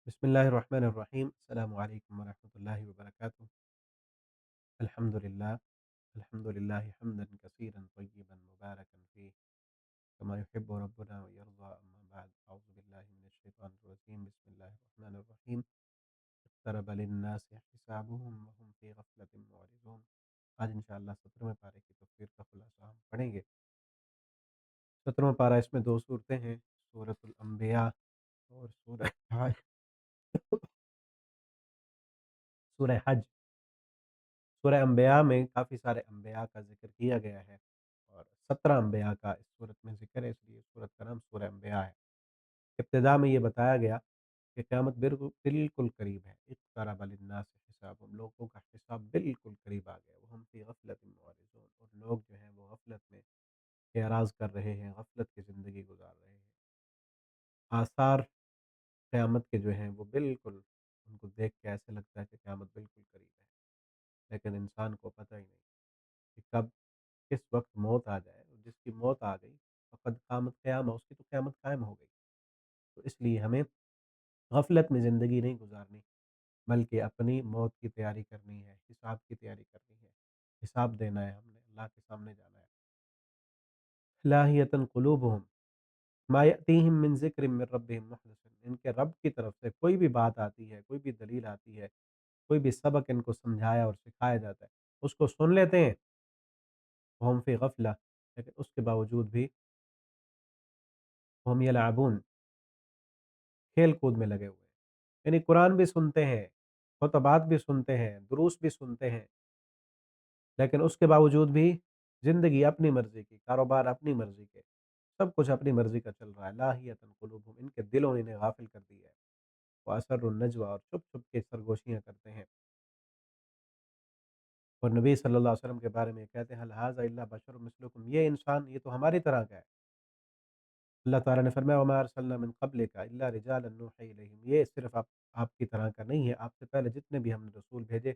بسم الله الرحمن الرحيم السلام عليكم ورحمة الله وبركاته. الحمد لله. الحمد لله حمدا كثيرا طيبا مباركا فيه كما يحب ربنا ويرضى. أما بعد أعوذ بالله من الشيطان الرجيم. بسم الله الرحمن الرحيم. اقترب للناس حسابهم وهم في غفلة معرضون. آج انشاءاللہ 17ویں پارے کی تفسیر کا خلاصہ ہم پڑھیں گے۔ 17واں پارہ، اس میں دو صورتیں ہیں، سورۃ الانبیاء اور سورہ حج۔ سورہ انبیاء میں کافی سارے انبیاء کا ذکر کیا گیا ہے، اور 17 انبیاء کا اس صورت میں ذکر ہے، اس لیے اس صورت کا نام سورہ انبیاء ہے۔ ابتدا میں یہ بتایا گیا کہ قیامت بالکل بالکل قریب ہے۔ اقترب للناس حسابهم، لوگوں کا حساب بالکل قریب آ گیا۔ وہم فی غفلت معرضون، اور لوگ جو ہیں وہ غفلت میں اعراض کر رہے ہیں، غفلت کی زندگی گزار رہے ہیں۔ آثار قیامت کے جو ہیں وہ بالکل، ان کو دیکھ کے ایسے لگتا ہے کہ قیامت بالکل قریب ہے، لیکن انسان کو پتہ ہی نہیں کہ کب کس وقت موت آ جائے، اور جس کی موت آ گئی فقد قامت قیامہ، اس کی تو قیامت قائم ہو گئی۔ تو اس لیے ہمیں غفلت میں زندگی نہیں گزارنی، بلکہ اپنی موت کی تیاری کرنی ہے، حساب کی تیاری کرنی ہے، حساب دینا ہے، ہم نے اللہ کے سامنے جانا ہے۔ لاہیۃ قلوبہم ما یأتیہم من ذکر من ربہم محدث، ان کے رب کی طرف سے کوئی بھی بات آتی ہے، کوئی بھی دلیل آتی ہے، کوئی بھی سبق ان کو سمجھایا اور سکھایا جاتا ہے، اس کو سن لیتے ہیں، وہم فی غفلہ، لیکن اس کے باوجود بھی وہم یلعبون، کھیل کود میں لگے ہوئے ہیں۔ یعنی قرآن بھی سنتے ہیں، خطبات بھی سنتے ہیں، دروس بھی سنتے ہیں، لیکن اس کے باوجود بھی زندگی اپنی مرضی کی، کاروبار اپنی مرضی کے، سب کچھ اپنی مرضی کا چل رہا ہے۔ لاہیۃ قلوبہم، ان کے دلوں نے انہیں غافل کر دیا ہے۔ وَأَسَرُّوا النَّجْوَىٰ، اور چھپ چھپ کے سرگوشیاں کرتے ہیں، اور نبی صلی اللہ علیہ وسلم کے بارے میں کہتے ہیں هل هذا الا بشر مثلکم، یہ انسان یہ تو ہماری طرح کا ہے۔ اللہ تعالیٰ نے فرمایا وما ارسلنا من قبلک الا رجالا نوحی الیہم، یہ صرف آپ کی طرح کا نہیں ہے، آپ سے پہلے جتنے بھی ہم نے رسول بھیجے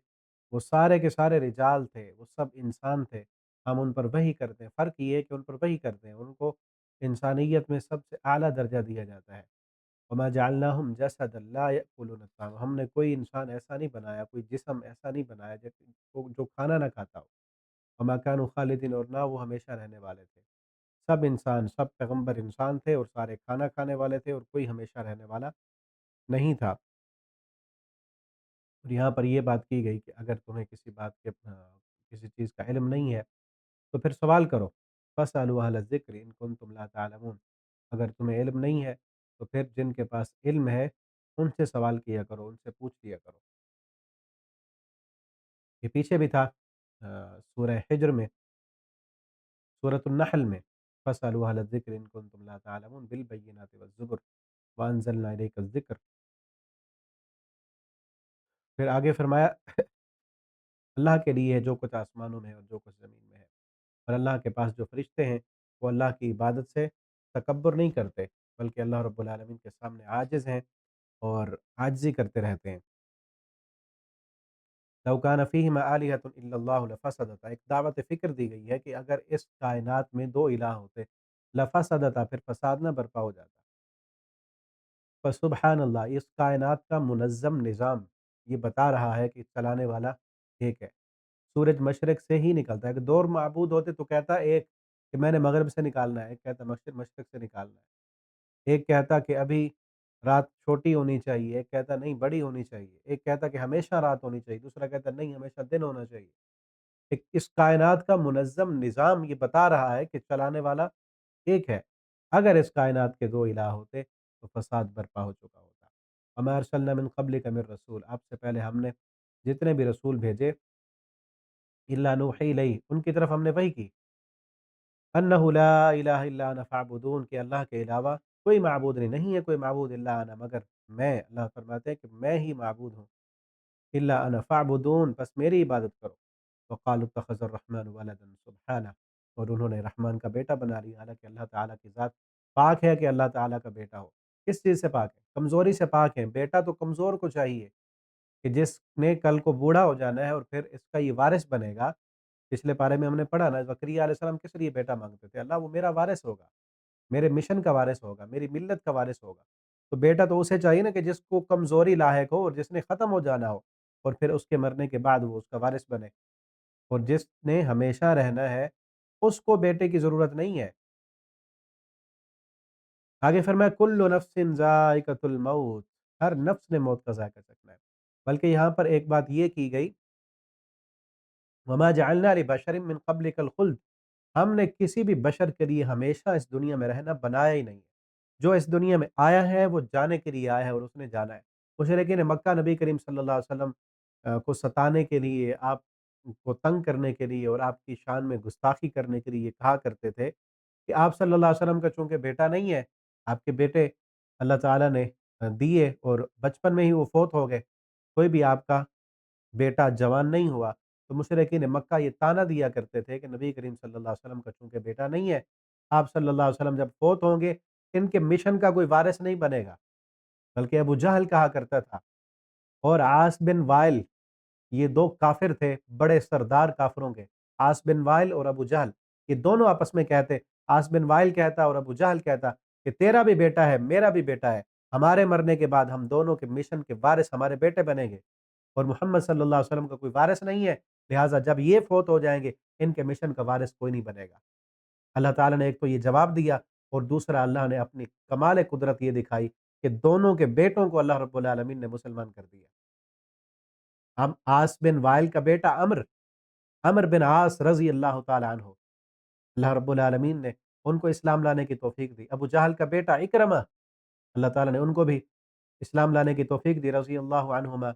وہ سارے کے سارے رجال تھے، وہ سب انسان تھے، ہم ان پر وحی کرتے ہیں۔ فرق یہ ہے کہ ان پر وحی کرتے ہیں، ان کو انسانیت میں سب سے اعلیٰ درجہ دیا جاتا ہے۔ وما جعلناہم جسدا لا یأکلون الطعام، ہم نے کوئی انسان ایسا نہیں بنایا، کوئی جسم ایسا نہیں بنایا جو کھانا نہ کھاتا ہو۔ وما كانوا خالدین، اور نہ وہ ہمیشہ رہنے والے تھے۔ سب انسان، سب پیغمبر انسان تھے، اور سارے کھانا کھانے والے تھے، اور کوئی ہمیشہ رہنے والا نہیں تھا۔ اور یہاں پر یہ بات کی گئی کہ اگر تمہیں کسی بات کے کسی چیز کا علم نہیں ہے تو پھر سوال کرو، فاسألوا اہل الذکر ان کنتم لا تعلمون، اگر تمہیں علم نہیں ہے تو پھر جن کے پاس علم ہے ان سے سوال کیا کرو، ان سے پوچھ لیا کرو۔ یہ پیچھے بھی تھا سورہ حجر میں، سورۃ النحل میں، فاسألوا اہل الذکر ان کنتم لا تعلمون بالبینات والزبر وانزلنا الیک الذکر۔ پھر آگے فرمایا اللہ کے لیے ہے جو کچھ آسمانوں میں ہے اور جو کچھ زمین میں ہے، اور اللہ کے پاس جو فرشتے ہیں وہ اللہ کی عبادت سے تکبر نہیں کرتے، بلکہ اللہ رب العالمین کے سامنے عاجز ہیں اور عاجزی کرتے رہتے ہیں۔ لو کان فیہما آلہۃ الا اللہ لفسدتا، ایک دعوت فکر دی گئی ہے کہ اگر اس کائنات میں دو الہ ہوتے لفسدتا، پھر فساد نہ برپا ہو جاتا۔ فسبحان اللہ، اس کائنات کا منظم نظام یہ بتا رہا ہے کہ چلانے والا ایک ہے۔ سورج مشرق سے ہی نکلتا ہے، کہ دو معبود ہوتے تو کہتا ایک کہ میں نے مغرب سے نکالنا ہے، ایک کہتا مشرق سے نکالنا ہے، ایک کہتا کہ ابھی رات چھوٹی ہونی چاہیے، ایک کہتا نہیں بڑی ہونی چاہیے، ایک کہتا کہ ہمیشہ رات ہونی چاہیے، دوسرا کہتا نہیں ہمیشہ دن ہونا چاہیے۔ اس کائنات کا منظم نظام یہ بتا رہا ہے کہ چلانے والا ایک ہے۔ اگر اس کائنات کے دو الہ ہوتے تو فساد برپا ہو چکا ہوتا۔ وما ارسلنا من قبلک من رسول، آپ سے پہلے ہم نے جتنے بھی رسول بھیجے الا نوحی الیہ، ان کی طرف ہم نے وحی کی، انہ لا الہ الا انا فاعبدون، کہ اللہ کے علاوہ کوئی معبود نہیں ہے، کوئی معبود الا انا، مگر میں، اللہ فرماتے ہیں کہ میں ہی معبود ہوں، الا انا فاعبدون، بس میری عبادت کرو۔ وقالوا اتخذ الرحمن ولدا سبحانہ، اور انہوں نے رحمان کا بیٹا بنا لیا، حالانکہ اللہ تعالیٰ کی ذات پاک ہے کہ اللہ تعالیٰ کا بیٹا ہو۔ کس چیز سے پاک ہے؟ کمزوری سے پاک ہے۔ بیٹا تو کمزور کو چاہیے، کہ جس نے کل کو بوڑھا ہو جانا ہے اور پھر اس کا یہ وارث بنے گا۔ پچھلے پارے میں ہم نے پڑھا نا، زکریا علیہ السلام کس لیے بیٹا مانگتے تھے؟ اللہ وہ میرا وارث ہوگا، میرے مشن کا وارث ہوگا، میری ملت کا وارث ہوگا۔ تو بیٹا تو اسے چاہیے نا کہ جس کو کمزوری لاحق ہو اور جس نے ختم ہو جانا ہو، اور پھر اس کے مرنے کے بعد وہ اس کا وارث بنے، اور جس نے ہمیشہ رہنا ہے اس کو بیٹے کی ضرورت نہیں ہے۔ آگے فرمایا کل نفس ذائقۃ الموت، ہر نفس نے موت کا ذائقہ چکھنا ہے۔ بلکہ یہاں پر ایک بات یہ کی گئی، وما جعلنا لبشر من قبلک الخلد، ہم نے کسی بھی بشر کے لیے ہمیشہ اس دنیا میں رہنا بنایا ہی نہیں ہے۔ جو اس دنیا میں آیا ہے وہ جانے کے لیے آیا ہے اور اس نے جانا ہے۔ مشرکین مکہ نبی کریم صلی اللہ علیہ وسلم کو ستانے کے لیے، آپ کو تنگ کرنے کے لیے اور آپ کی شان میں گستاخی کرنے کے لیے یہ کہا کرتے تھے کہ آپ صلی اللہ علیہ وسلم کا چونکہ بیٹا نہیں ہے، آپ کے بیٹے اللہ تعالیٰ نے دیے اور بچپن میں ہی وہ فوت ہو گئے، کوئی بھی آپ کا بیٹا جوان نہیں ہوا، تو مشرکین مکہ یہ طعنہ دیا کرتے تھے کہ نبی کریم صلی اللہ علیہ وسلم کا چونکہ بیٹا نہیں ہے، آپ صلی اللہ علیہ وسلم جب فوت ہوں گے ان کے مشن کا کوئی وارث نہیں بنے گا۔ بلکہ ابو جہل کہا کرتا تھا، اور عاص بن وائل، یہ دو کافر تھے بڑے سردار کافروں کے، عاص بن وائل اور ابو جہل، یہ دونوں آپس میں کہتے، عاص بن وائل کہتا اور ابو جہل کہتا کہ تیرا بھی بیٹا ہے میرا بھی بیٹا ہے، ہمارے مرنے کے بعد ہم دونوں کے مشن کے وارث ہمارے بیٹے بنیں گے، اور محمد صلی اللہ علیہ وسلم کا کوئی وارث نہیں ہے، لہٰذا جب یہ فوت ہو جائیں گے ان کے مشن کا وارث کوئی نہیں بنے گا۔ اللہ تعالیٰ نے ایک تو یہ جواب دیا، اور دوسرا اللہ نے اپنی کمال قدرت یہ دکھائی کہ دونوں کے بیٹوں کو اللہ رب العالمین نے مسلمان کر دیا۔ اب عاص بن وائل کا بیٹا عمر بن عاص رضی اللہ تعالی عنہ، اللہ رب العالمین نے ان کو اسلام لانے کی توفیق دی۔ ابو جہل کا بیٹا اکرمہ، اللہ تعالیٰ نے ان کو بھی اسلام لانے کی توفیق دی رضی اللہ عنہما۔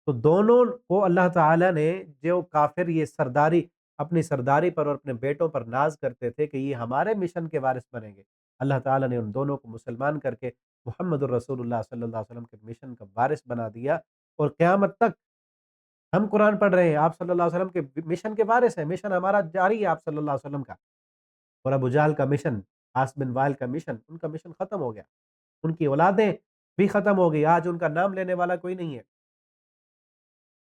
تو دونوں کو اللہ تعالیٰ نے، جو کافر یہ سرداری، اپنی سرداری پر اور اپنے بیٹوں پر ناز کرتے تھے کہ یہ ہمارے مشن کے وارث بنیں گے، اللہ تعالیٰ نے ان دونوں کو مسلمان کر کے محمد الرسول اللہ صلی اللہ علیہ وسلم کے مشن کا وارث بنا دیا، اور قیامت تک ہم قرآن پڑھ رہے ہیں، آپ صلی اللہ علیہ وسلم کے مشن کے وارث ہیں، مشن ہمارا جاری ہے آپ صلی اللہ علیہ وسلم کا۔ اور ابو جہل کا مشن، عاص بن وائل کا مشن، ان کا مشن ختم ہو گیا، ان کی اولادیں بھی ختم ہو گئی، آج ان کا نام لینے والا کوئی نہیں ہے۔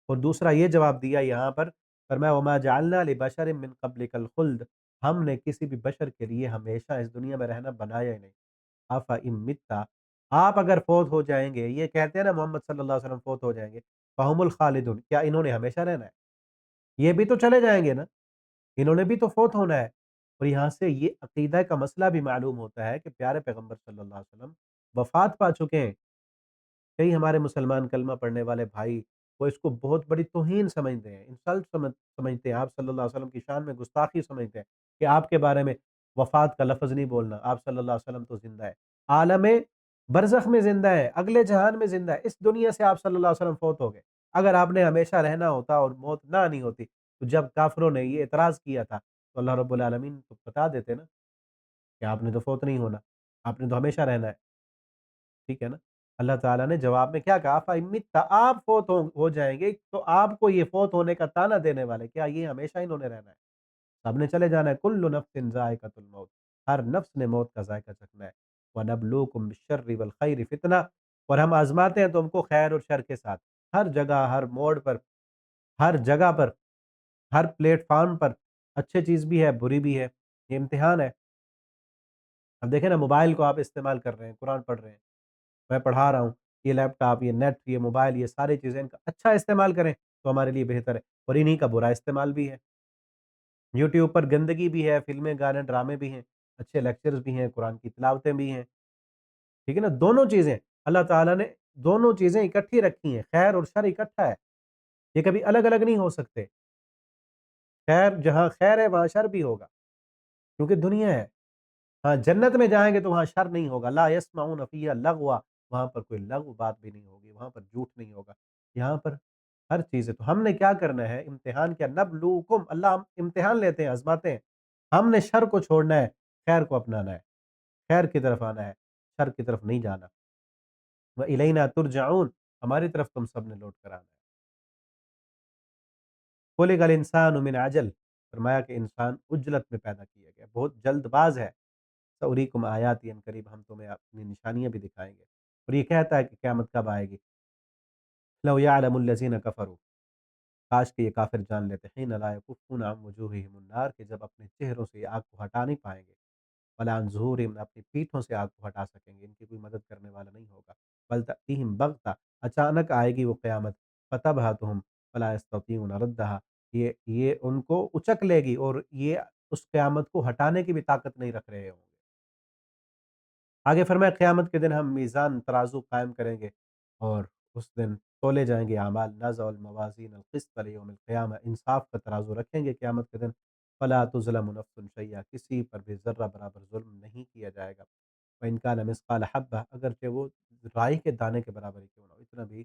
اور دوسرا یہ جواب دیا یہاں پر، فرمایا وما جعلنا لبشر من قبلک الخلد، ہم نے کسی بھی بشر کے لیے ہمیشہ اس دنیا میں رہنا بنایا ہی نہیں۔ آفا امتا، آپ اگر فوت ہو جائیں گے، یہ کہتے ہیں نا محمد صلی اللہ علیہ وسلم فوت ہو جائیں گے، فہم الخالدون، کیا انہوں نے ہمیشہ رہنا ہے؟ یہ بھی تو چلے جائیں گے نا، انہوں نے بھی تو فوت ہونا ہے۔ اور یہاں سے یہ عقیدہ کا مسئلہ بھی معلوم ہوتا ہے کہ پیارے پیغمبر صلی اللہ علیہ وسلم وفات پا چکے ہیں۔ کئی ہمارے مسلمان کلمہ پڑھنے والے بھائی وہ اس کو بہت بڑی توہین سمجھتے ہیں، انسلٹ سمجھتے ہیں، آپ صلی اللہ علیہ وسلم کی شان میں گستاخی سمجھتے ہیں کہ آپ کے بارے میں وفات کا لفظ نہیں بولنا، آپ صلی اللہ علیہ وسلم تو زندہ ہے، عالم برزخ میں زندہ ہے، اگلے جہان میں زندہ ہے، اس دنیا سے آپ صلی اللہ علیہ وسلم فوت ہو گئے۔ اگر آپ نے ہمیشہ رہنا ہوتا اور موت نہ آنی ہوتی، تو جب کافروں نے یہ اعتراض کیا تھا تو اللہ رب العالمین تو بتا دیتے نا کہ آپ نے تو فوت نہیں ہونا، آپ نے تو ہمیشہ رہنا ہے، ٹھیک ہے نا؟ اللہ تعالیٰ نے جواب میں کیا کہا، فَإِمِّتَّ، آپ فوت ہو جائیں گے تو آپ کو یہ فوت ہونے کا طعنہ دینے والے، کیا یہ ہمیشہ انہوں نے رہنا ہے؟ سب نے چلے جانا ہے، کل نفس ذائقۃ الموت، ہر نفس نے موت کا ذائقہ چکھنا ہے۔ وَنَبْلُوكُم بِالشَّرِّ وَالْخَيْرِ فتنہ، اور ہم آزماتے ہیں تم کو خیر اور شر کے ساتھ، ہر جگہ، ہر موڑ پر، ہر جگہ پر، ہر پلیٹ فارم پر، اچھی چیز بھی ہے بری بھی ہے، یہ امتحان ہے۔ اب دیکھیں نا، موبائل کو آپ استعمال کر رہے ہیں، قرآن پڑھ رہے ہیں، میں پڑھا رہا ہوں، یہ لیپ ٹاپ، یہ نیٹ، یہ موبائل، یہ ساری چیزیں ان کا اچھا استعمال کریں تو ہمارے لیے بہتر ہے، اور انہی کا برا استعمال بھی ہے۔ یوٹیوب پر گندگی بھی ہے، فلمیں، گانے، ڈرامے بھی ہیں، اچھے لیکچرز بھی ہیں، قرآن کی تلاوتیں بھی ہیں، ٹھیک ہے نا؟ دونوں چیزیں اللہ تعالیٰ نے دونوں چیزیں اکٹھی رکھی ہیں، خیر اور شر اکٹھا ہے، یہ کبھی الگ الگ نہیں ہو سکتے۔ خیر جہاں خیر ہے وہاں شر بھی ہوگا، کیونکہ دنیا ہے۔ ہاں، جنت میں جائیں گے تو وہاں شر نہیں ہوگا، لا یسمعون فیہا لغوا، وہاں پر کوئی لغو بات بھی نہیں ہوگی، وہاں پر جھوٹ نہیں ہوگا، یہاں پر ہر چیز ہے۔ تو ہم نے کیا کرنا ہے، امتحان کیا، نبلوکم، اللہ ہم امتحان لیتے ہیں، آزماتے ہیں، ہم نے شر کو چھوڑنا ہے، خیر کو اپنانا ہے، خیر کی طرف آنا ہے، شر کی طرف نہیں جانا۔ وَإِلَيْنَا تُرْجَعُونَ، ہماری طرف تم سب نے لوٹ کر آنا ہے۔ خُلِقَ الْإِنسَانُ مِنْ عَجَلٍ، فرمایا کہ انسان عجلت میں پیدا کیا گیا، بہت جلد باز ہے۔ سَأُرِيكُمْ آیَاتِي، ان قریب ہم تمہیں اپنی نشانیاں بھی دکھائیں گے، اور یہ کہتا ہے کہ قیامت کب آئے گی۔ لَوْ يَعْلَمُ الَّذِينَ كَفَرُوا، کاش کہ یہ کافر جان لیتے، حِينَ لَا يَكُفُّونَ عَنْ وُجُوهِهِمُ النَّارَ، کہ جب اپنے چہروں سے یہ آگ کو ہٹا نہیں پائیں گے، ولا عن ظہورہم، اپنی پیٹھوں سے آگ کو ہٹا سکیں گے، ان کی کوئی مدد کرنے والا نہیں ہوگا۔ بل تأتیہم بغتہ، اچانک آئے گی وہ قیامت، فتبہتہم فلا یستطیعون ردہا، یہ ان کو اچک لے گی اور یہ اس قیامت کو ہٹانے کی بھی طاقت نہیں رکھ رہے ہوں گے۔ آگے فرمایا قیامت کے دن ہم میزان ترازو قائم کریں گے اور اس دن تولے جائیں گے اعمال، نضع الموازین القسط لیوم القیامہ، انصاف کا ترازو رکھیں گے قیامت کے دن، فلا تظلم نفس شیئا، کسی پر بھی ذرہ برابر ظلم نہیں کیا جائے گا۔ وَإِنْ كَانَ مِثْقَالَ حَبَّةٍ، اگرچہ وہ رائی کے دانے کے برابر ہی کیوں نہ ہو، اتنا بھی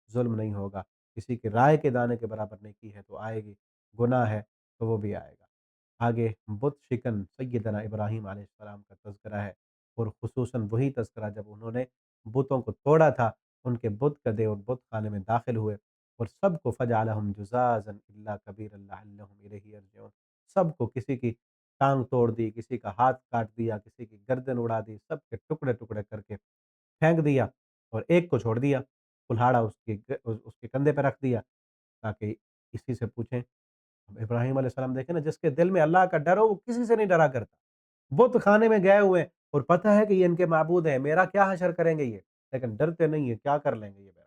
ظلم نہیں ہوگا، کسی کی رائے کے دانے کے برابر نیکی ہے تو آئے گی، گناہ ہے تو وہ بھی آئے گا۔ آگے بت شکن سیدنا ابراہیم علیہ السلام کا تذکرہ ہے، اور خصوصاً وہی تذکرہ جب انہوں نے بتوں کو توڑا تھا، ان کے بت کدے اور بت خانے میں داخل ہوئے اور سب کو فجعلہم جزازا الا کبیرا لعلہم الیہ یرجعون، سب کو، کسی کی ٹانگ توڑ دی، کسی کا ہاتھ کاٹ دیا، کسی کی گردن اڑا دی، سب کے ٹکڑے ٹکڑے کر کے پھینک دیا اور ایک کو چھوڑ دیا، کلہاڑا اس کے کندھے پہ رکھ دیا تاکہ اسی سے پوچھیں۔ اب ابراہیم علیہ السلام دیکھیں نا، جس کے دل میں اللہ کا ڈر ہو وہ کسی سے نہیں ڈرا کرتا، بت خانے میں گئے ہوئے ہیں اور پتہ ہے کہ یہ ان کے معبود ہیں، میرا کیا حشر کریں گے یہ، لیکن ڈرتے نہیں ہیں، کیا کر لیں گے یہ میرا۔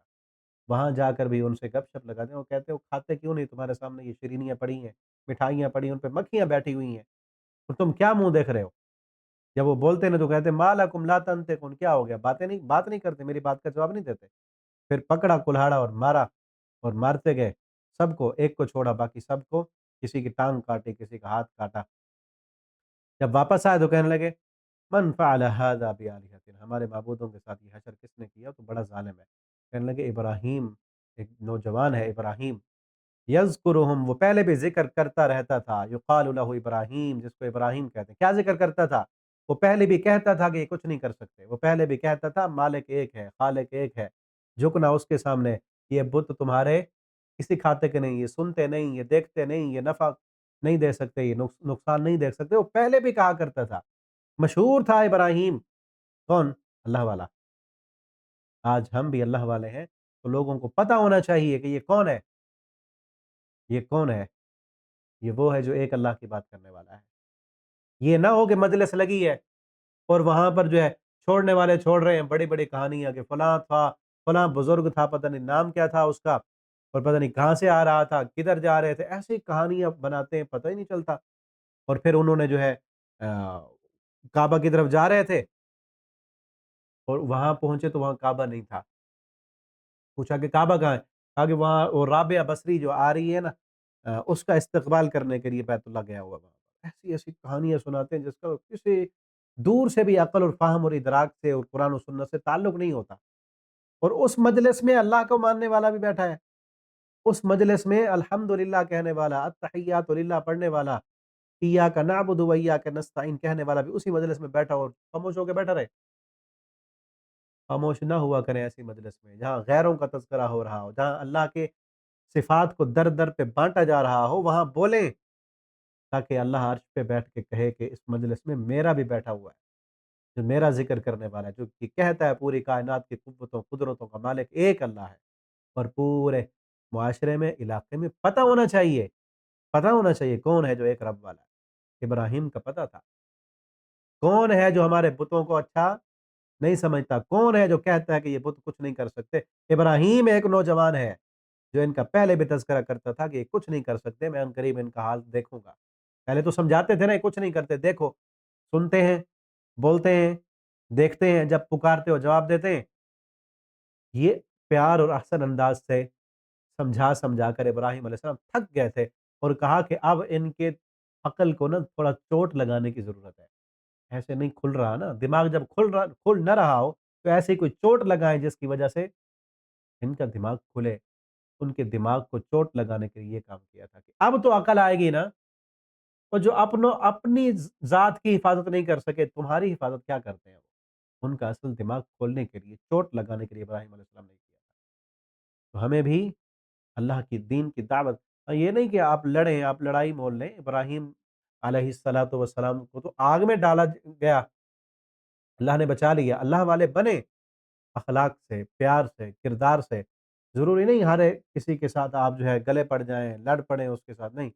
وہاں جا کر بھی ان سے گپ شپ لگاتے ہیں، وہ کہتے ہیں وہ کھاتے کیوں نہیں، تمہارے سامنے یہ شیرینیاں پڑی ہیں، مٹھائیاں پڑی ہیں، ان پہ مکھیاں بیٹھی ہوئی ہیں، اور تم کیا منہ دیکھ رہے ہو؟ جب وہ بولتے ہیں نا تو کہتے ہیں ما لکم لا تنطقون، کیا ہو گیا، بات نہیں کرتے، میری بات کا جواب نہیں دیتے۔ پھر پکڑا کلہاڑا اور مارا، اور مارتے گئے سب کو، ایک کو چھوڑا باقی سب کو، کسی کی ٹانگ کاٹی، کسی کا ہاتھ کاٹا۔ جب واپس آئے تو کہنے لگے من فعل هذا بآلهتنا، ہمارے معبودوں کے ساتھ یہ حشر کس نے کیا تو بڑا ظالم ہے۔ کہنے لگے ابراہیم، ایک نوجوان ہے ابراہیم، یذکرہم، وہ پہلے بھی ذکر کرتا رہتا تھا، یقال لہ ابراہیم، جس کو ابراہیم کہتے ہیں، کیا ذکر کرتا تھا؟ وہ پہلے بھی کہتا تھا کہ یہ کچھ نہیں کر سکتے، وہ پہلے بھی کہتا تھا مالک ایک ہے، خالق ایک ہے، جھکنا اس کے سامنے، یہ بت تمہارے کسی کھاتے کے نہیں، یہ سنتے نہیں، یہ دیکھتے نہیں، یہ نفع نہیں دے سکتے، یہ نقصان نہیں دیکھ سکتے، وہ پہلے بھی کہا کرتا تھا، مشہور تھا ابراہیم۔ کون؟ اللہ والا۔ آج ہم بھی اللہ والے ہیں تو لوگوں کو پتہ ہونا چاہیے کہ یہ کون ہے، یہ کون ہے، یہ وہ ہے جو ایک اللہ کی بات کرنے والا ہے۔ یہ نہ ہو کہ مجلس لگی ہے اور وہاں پر جو ہے چھوڑنے والے چھوڑ رہے ہیں بڑی بڑی کہانیاں کہ فلاں تھا، فلاں بزرگ تھا، پتہ نہیں نام کیا تھا اس کا، اور پتہ نہیں کہاں سے آ رہا تھا، کدھر جا رہے تھے، ایسی کہانیاں بناتے ہیں پتہ ہی نہیں چلتا۔ اور پھر انہوں نے جو ہے کعبہ کی طرف جا رہے تھے اور وہاں پہنچے تو وہاں کعبہ نہیں تھا، پوچھا کہ کعبہ کہاں ہے؟ کہا کہ وہاں وہ رابعہ بصری جو آ رہی ہے نا، اس کا استقبال کرنے کے لیے بیت اللہ گیا ہوا وہاں پر۔ ایسی ایسی کہانیاں سناتے ہیں جس کا کسی دور سے بھی عقل اور فہم اور ادراک سے اور قرآن و سنت سے تعلق نہیں ہوتا، اور اس مجلس میں اللہ کو ماننے والا بھی بیٹھا ہے، اس مجلس میں الحمدللہ کہنے والا، التحیات للہ پڑھنے والا، ایاک نعبد و ایاک نستعین کہنے والا بھی اسی مجلس میں بیٹھا اور خاموش ہو کے بیٹھا رہے۔ خاموش نہ ہوا کریں ایسی مجلس میں جہاں غیروں کا تذکرہ ہو رہا ہو، جہاں اللہ کے صفات کو در در پہ بانٹا جا رہا ہو، وہاں بولیں تاکہ اللہ عرش پہ بیٹھ کے کہے کہ اس مجلس میں میرا بھی بیٹھا ہوا ہے، جو میرا ذکر کرنے والا ہے، جو کہ کہتا ہے پوری کائنات کی قوتوں قدرتوں کا مالک ایک اللہ ہے، اور پورے معاشرے میں، علاقے میں پتہ ہونا چاہیے کون ہے جو ایک رب والا ہے۔ ابراہیم کا پتہ تھا کون ہے جو ہمارے بتوں کو اچھا نہیں سمجھتا، کون ہے جو کہتا ہے کہ یہ بت کچھ نہیں کر سکتے۔ ابراہیم ایک نوجوان ہے جو ان کا پہلے بھی تذکرہ کرتا تھا کہ یہ کچھ نہیں کر سکتے، میں عنقریب ان کا حال دیکھوں گا۔ پہلے تو سمجھاتے تھے نا یہ کچھ نہیں کرتے، دیکھو، سنتے ہیں، بولتے ہیں، دیکھتے ہیں، جب پکارتے ہو جواب دیتے ہیں۔ یہ پیار اور احسن انداز سے سمجھا سمجھا کر ابراہیم علیہ السلام تھک گئے تھے اور کہا کہ اب ان کے عقل کو نا تھوڑا چوٹ لگانے کی ضرورت ہے، ایسے نہیں کھل رہا نا دماغ، جب کھل نہ رہا ہو تو ایسی کوئی چوٹ لگائیں جس کی وجہ سے ان کا دماغ کھلے۔ ان کے دماغ کو چوٹ لگانے کے لیے یہ کام کیا تھا کہ اب تو عقل آئے گی نا، اور جو اپنی ذات کی حفاظت نہیں کر سکے تمہاری حفاظت کیا کرتے ہیں وہ؟ ان کا اصل دماغ کھولنے کے لیے، چوٹ لگانے کے لیے ابراہیم علیہ السلام نے کیا تھا۔ تو ہمیں بھی اللہ کی دین کی دعوت، یہ نہیں کہ آپ لڑیں، آپ لڑائی مول لیں، ابراہیم علیہ الصلاۃ والسلام کو تو آگ میں ڈالا گیا، اللہ نے بچا لیا، اللہ والے بنے اخلاق سے، پیار سے، کردار سے، ضروری نہیں ہر ایک کسی کے ساتھ آپ جو ہے گلے پڑ جائیں، لڑ پڑیں اس کے ساتھ، نہیں،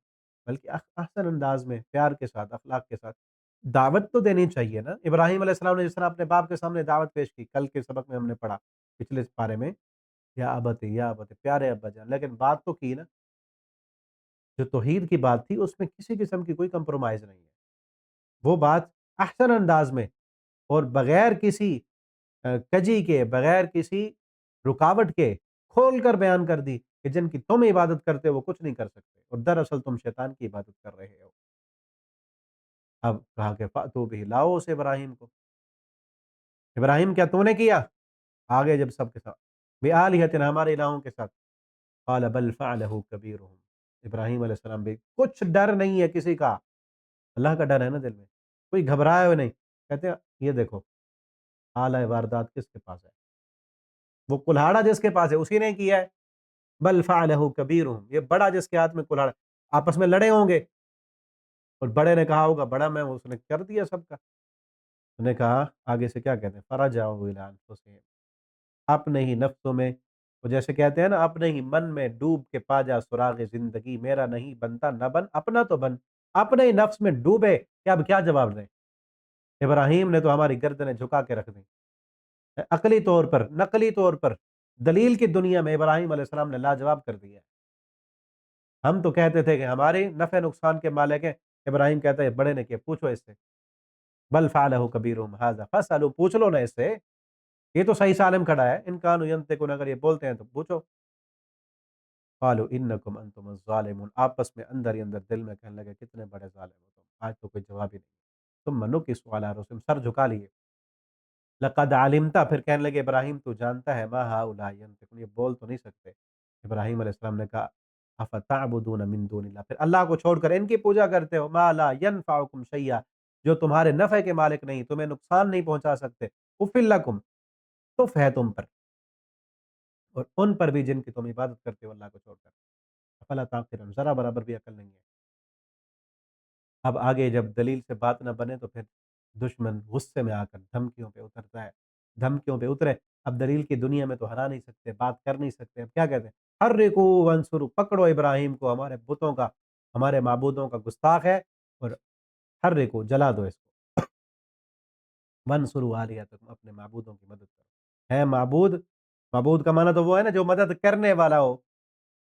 بلکہ احسن انداز میں، پیار کے ساتھ، اخلاق کے ساتھ دعوت تو دینی چاہیے نا، ابراہیم علیہ السلام نے جس طرح اپنے باپ کے سامنے دعوت پیش کی، کل کے سبق میں ہم نے پڑھا، پچھلے پارے میں، یا ابت پیارے ابا جان، لیکن بات تو کی نا، جو توحید کی بات تھی اس میں کسی قسم کی کوئی کمپرومائز نہیں ہے، وہ بات احسن انداز میں اور بغیر کسی کجی کے، بغیر کسی رکاوٹ کے کھول کر بیان کر دی کہ جن کی تم عبادت کرتے ہو وہ کچھ نہیں کر سکتے اور دراصل تم شیطان کی عبادت کر رہے ہو۔ اب کہا کہ فَأْتُوا بِهِ، لاؤ اسے ابراہیم کو، ابراہیم کیا تو نے کیا؟ آگے جب سب کے ساتھ بِآلِهَتِنَا، ہمارے الہوں کے ساتھ، قال بل فعلہ کبیرہم، ابراہیم علیہ السلام بھی کچھ ڈر نہیں ہے کسی کا، اللہ کا ڈر ہے نا دل میں، کوئی گھبرائے ہوئے نہیں، کہتے ہیں یہ دیکھو آلہ واردات کس کے پاس ہے، وہ کلہاڑا جس کے پاس ہے اسی نے کیا ہے، بل فعلہ کبیرہم، یہ بڑا جس کے ہاتھ میں کلہاڑا، آپس میں لڑے ہوں گے اور بڑے نے کہا ہوگا بڑا میں ہوں، اس نے کر دیا سب کا، اس نے کہا آگے سے کیا کہتے ہیں فرجعوا الی انفسہم، اپنے ہی نفسوں میں، وہ جیسے کہتے ہیں نا اپنے ہی من میں ڈوب کے پا جا سراغ زندگی، میرا نہیں بنتا نہ بن اپنا تو بن، اپنے ہی نفس میں ڈوبے کہ اب کیا جواب دیں، ابراہیم نے تو ہماری گردنیں جھکا کے رکھ دیں، عقلی طور پر، نقلی طور پر، دلیل کی دنیا میں ابراہیم علیہ السلام نے لاجواب کر دیا ہے۔ ہم تو کہتے تھے کہ ہمارے نفع نقصان کے مالک ہیں، ابراہیم کہتا ہے بڑے نے کیا پوچھو اس سے، بل فعلہ کبیرہم ھذا فاسألوا، پوچھ لو نا اس سے، یہ تو صحیح سالم کھڑا ہے، ان کانوا ینطقون، اگر یہ بولتے ہیں تو پوچھو، قالوا انکم انتم الظالمون، آپس میں اندر ہی اندر دل میں کہنے لگے کتنے بڑے ظالم ہو تم، آج تو کوئی جواب ہی نہیں، ثم نکسوا علی رؤوسہم، سر جھکا لیے، لقد علمت، پھر کہنے لگے ابراہیم تو جانتا ہے ما ہؤلاء ینطقون، یہ بول تو نہیں سکتے، ابراہیم علیہ السلام نے کہا افتعبدون من دون اللہ، پھر اللہ کو چھوڑ کر ان کی پوجا کرتے ہو، ما لا ینفعکم شیئا، جو تمہارے نفع کے مالک نہیں، تمہیں نقصان نہیں پہنچا سکتے، اف لکم، تف ہے تم پر اور ان پر بھی جن کی تم عبادت کرتے ہو اللہ کو چھوڑ کر، افلا تعقلون، ذرا برابر بھی عقل نہیں ہے۔ اب آگے جب دلیل سے بات نہ بنے تو پھر دشمن غصے میں آ کر دھمکیوں پہ اترتا ہے، دھمکیوں پہ اترے، اب دلیل کی دنیا میں تو ہرا نہیں سکتے، بات کر نہیں سکتے، اب کیا کہتے ہیں حرکو وانصروا، پکڑو ابراہیم کو، ہمارے بتوں کا، ہمارے معبودوں کا گستاخ ہے، اور حرکو، جلا دو اس کو، وانصروا آلیہتکم، اپنے معبودوں کی مدد کرو، ہے معبود، معبود کا معنی تو وہ ہے نا جو مدد کرنے والا ہو،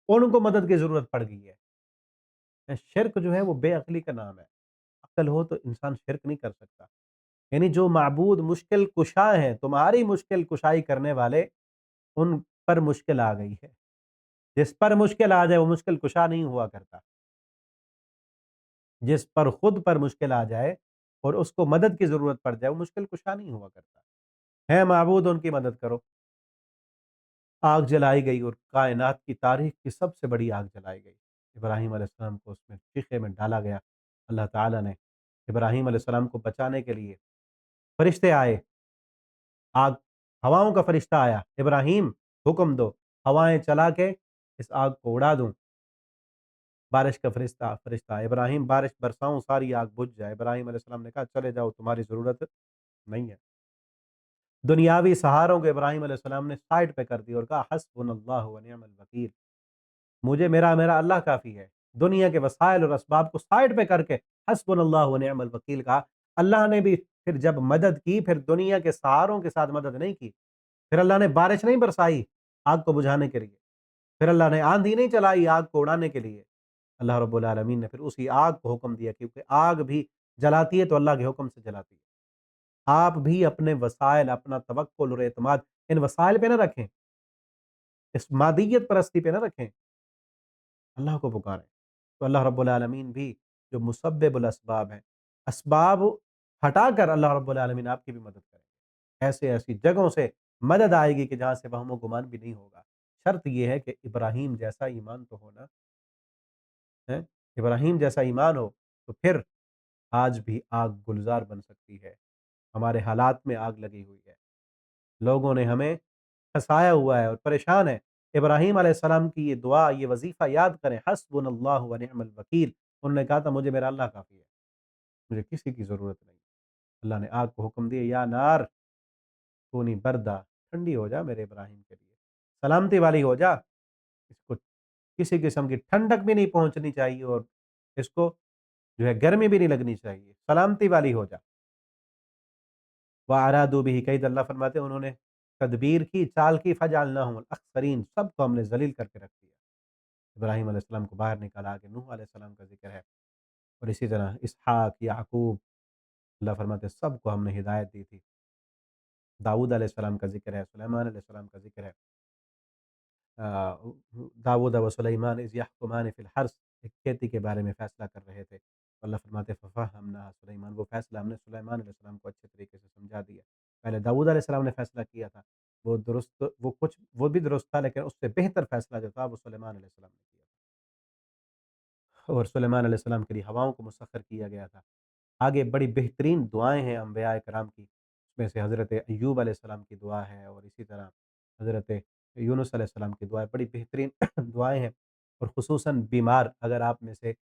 ان کو مدد کی ضرورت پڑ گئی ہے، شرک جو ہے وہ بے عقلی کا نام ہے، عقل ہو تو انسان شرک نہیں کر سکتا، یعنی جو معبود مشکل کشا ہیں، تمہاری مشکل کشائی کرنے والے، ان پر مشکل آ گئی ہے، جس پر مشکل آ جائے وہ مشکل کشا نہیں ہوا کرتا، جس پر خود پر مشکل آ جائے اور اس کو مدد کی ضرورت پڑ جائے وہ مشکل کشا نہیں ہوا کرتا، ہے معبود ان کی مدد کرو، آگ جلائی گئی اور کائنات کی تاریخ کی سب سے بڑی آگ جلائی گئی، ابراہیم علیہ السلام کو اس میں شیشے میں ڈالا گیا، اللہ تعالیٰ نے ابراہیم علیہ السلام کو بچانے کے لیے فرشتے آئے، آگ، ہواؤں کا فرشتہ آیا، ابراہیم حکم دو ہوائیں چلا کے اس آگ کو اڑا دوں، بارش کا فرشتہ آیا، ابراہیم بارش برساؤں ساری آگ بجھ جائے، ابراہیم علیہ السلام نے کہا چلے جاؤ تمہاری ضرورت نہیں ہے، دنیاوی سہاروں کو ابراہیم علیہ السلام نے سائڈ پہ کر دی اور کہا حسبنا اللہ ونعم الوکیل، مجھے میرا اللہ کافی ہے، دنیا کے وسائل اور اسباب کو سائڈ پہ کر کے حسبنا اللہ ونعم الوکیل کہا، اللہ نے بھی پھر جب مدد کی پھر دنیا کے سہاروں کے ساتھ مدد نہیں کی، پھر اللہ نے بارش نہیں برسائی آگ کو بجھانے کے لیے، پھر اللہ نے آندھی نہیں چلائی آگ کو اڑانے کے لیے، اللہ رب العالمین نے پھر اسی آگ کو حکم دیا، کیونکہ آگ بھی جلاتی ہے تو اللہ کے حکم سے جلاتی ہے، آپ بھی اپنے وسائل، اپنا توکل اور اعتماد ان وسائل پہ نہ رکھیں، اس مادیت پرستی پہ نہ رکھیں، اللہ کو پکاریں، تو اللہ رب العالمین بھی جو مسبب الاسباب ہیں، اسباب ہٹا کر اللہ رب العالمین آپ کی بھی مدد کریں گے، ایسے ایسی جگہوں سے مدد آئے گی کہ جہاں سے وہم و گمان بھی نہیں ہوگا، شرط یہ ہے کہ ابراہیم جیسا ایمان تو ہونا ہے، ابراہیم جیسا ایمان ہو تو پھر آج بھی آگ گلزار بن سکتی ہے، ہمارے حالات میں آگ لگی ہوئی ہے، لوگوں نے ہمیں پھنسایا ہوا ہے اور پریشان ہے، ابراہیم علیہ السلام کی یہ دعا، یہ وظیفہ یاد کریں، حسبنا اللہ ونعم الوکیل، انہوں نے کہا تھا مجھے میرا اللہ کافی ہے، مجھے کسی کی ضرورت نہیں، اللہ نے آگ کو حکم دیا یا نار کونی بردا، ٹھنڈی ہو جا میرے ابراہیم کے لیے، سلامتی والی ہو جا، اس کو کسی قسم کی ٹھنڈک بھی نہیں پہنچنی چاہیے اور اس کو جو ہے گرمی بھی نہیں لگنی چاہیے، سلامتی والی ہو جا۔ وَأَرَادُوا بِهِ کئیدا، اللہ فرماتے ہیں انہوں نے تدبیر کی، چال کی، فَجَعَلْنَاهُمُ الْأَخْسَرِينَ، سب کو ہم نے ذلیل کر کے رکھ دیا۔ ابراہیم علیہ السلام کو باہر نکالا، آگے نوح علیہ السلام کا ذکر ہے، اور اسی طرح اسحاق، یعقوب، اللہ فرماتے ہیں سب کو ہم نے ہدایت دی تھی۔ داؤد علیہ السلام کا ذکر ہے، سلیمان علیہ السلام کا ذکر ہے۔ آ، داؤد و سلیمان اذ یحکمان فی الحرث، ایک کھیتی کے بارے میں فیصلہ کر رہے تھے، تو اللہ فرماتے ہیں ففہمناہا سلیمان، وہ فیصلہ ہم نے سلیمان علیہ السلام کو اچھے طریقے سے سمجھا دیا۔ پہلے داؤد علیہ السلام نے فیصلہ کیا تھا، وہ درست، وہ بھی درست تھا، لیکن اس سے بہتر فیصلہ جو تھا وہ سلیمان علیہ السلام نے کیا تھا، اور سلیمان علیہ السلام کے لیے ہواؤں کو مسخر کیا گیا تھا۔ آگے بڑی بہترین دعائیں ہیں انبیاء کرام کی، اس میں سے حضرت ایوب علیہ السلام کی دعا ہے، اور اسی طرح حضرت یونس علیہ السلام کی دعا ہے، بڑی بہترین دعائیں ہیں، اور خصوصاً بیمار، اگر آپ میں سے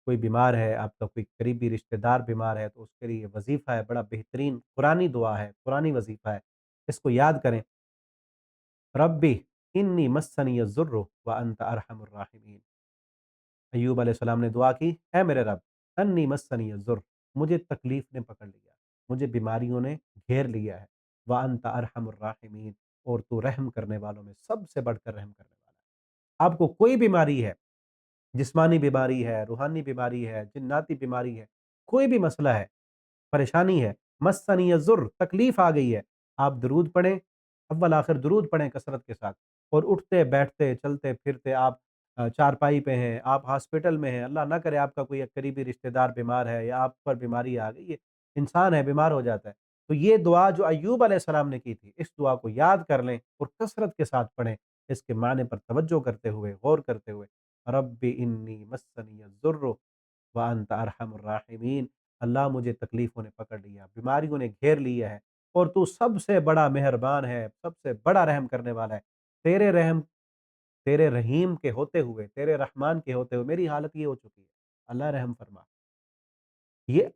کوئی بیمار ہے، آپ کا کوئی قریبی رشتہ دار بیمار ہے، تو اس کے لیے وظیفہ ہے، بڑا بہترین قرآنی دعا ہے، قرآنی وظیفہ ہے، اس کو یاد کریں۔ ربی انی مسنی الضر وانت ارحم الراحمین، ایوب علیہ السلام نے دعا کی، اے میرے رب، انی مسنی الضر، مجھے تکلیف نے پکڑ لیا، مجھے بیماریوں نے گھیر لیا ہے، وانت ارحم الراحمین، اور تو رحم کرنے والوں میں سب سے بڑھ کر رحم کرنے والا ہے۔ آپ کو کوئی بیماری ہے، جسمانی بیماری ہے، روحانی بیماری ہے، جناتی بیماری ہے، کوئی بھی مسئلہ ہے، پریشانی ہے، مسنی الضر، تکلیف آ گئی ہے، آپ درود پڑھیں، اول آخر درود پڑھیں کثرت کے ساتھ، اور اٹھتے بیٹھتے چلتے پھرتے آپ چارپائی پہ ہیں، آپ ہاسپٹل میں ہیں، اللہ نہ کرے آپ کا کوئی قریبی رشتہ دار بیمار ہے، یا آپ پر بیماری آ گئی ہے، انسان ہے بیمار ہو جاتا ہے، تو یہ دعا جو ایوب علیہ السلام نے کی تھی، اس دعا کو یاد کر لیں اور کثرت کے ساتھ پڑھیں، اس کے معنی پر توجہ کرتے ہوئے، غور کرتے ہوئے، رب انی مسنی الضر وانت ارحم الراحمین، اللہ مجھے تکلیفوں نے پکڑ لیا، بیماریوں نے گھیر لیا ہے، اور تو سب سے بڑا مہربان ہے، سب سے بڑا رحم کرنے والا ہے، تیرے رحم، تیرے رحیم کے ہوتے ہوئے، تیرے رحمان کے ہوتے ہوئے میری حالت یہ ہو چکی ہے، اللہ رحم فرما۔ یہ